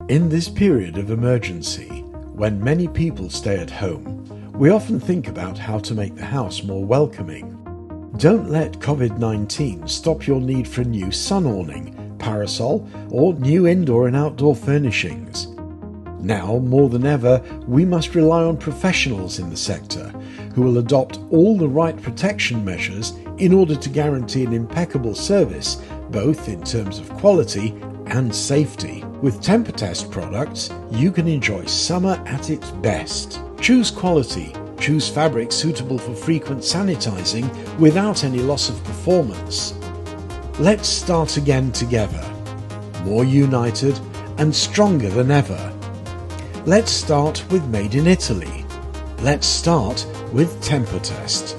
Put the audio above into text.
In this period of emergency, when many people stay at home, we often think about how to make the house more welcoming. Don't let COVID-19 stop your need for a new sun awning, parasol, or new indoor and outdoor furnishings. Now, more than ever, we must rely on professionals in the sector who will adopt all the right protection measures in order to guarantee an impeccable service, both in terms of quality and safety. With Tempotest products, you can enjoy summer at its best. Choose quality, choose fabrics suitable for frequent sanitizing without any loss of performance. Let's start again together, more united and stronger than ever. Let's start with Made in Italy. Let's start with Tempotest.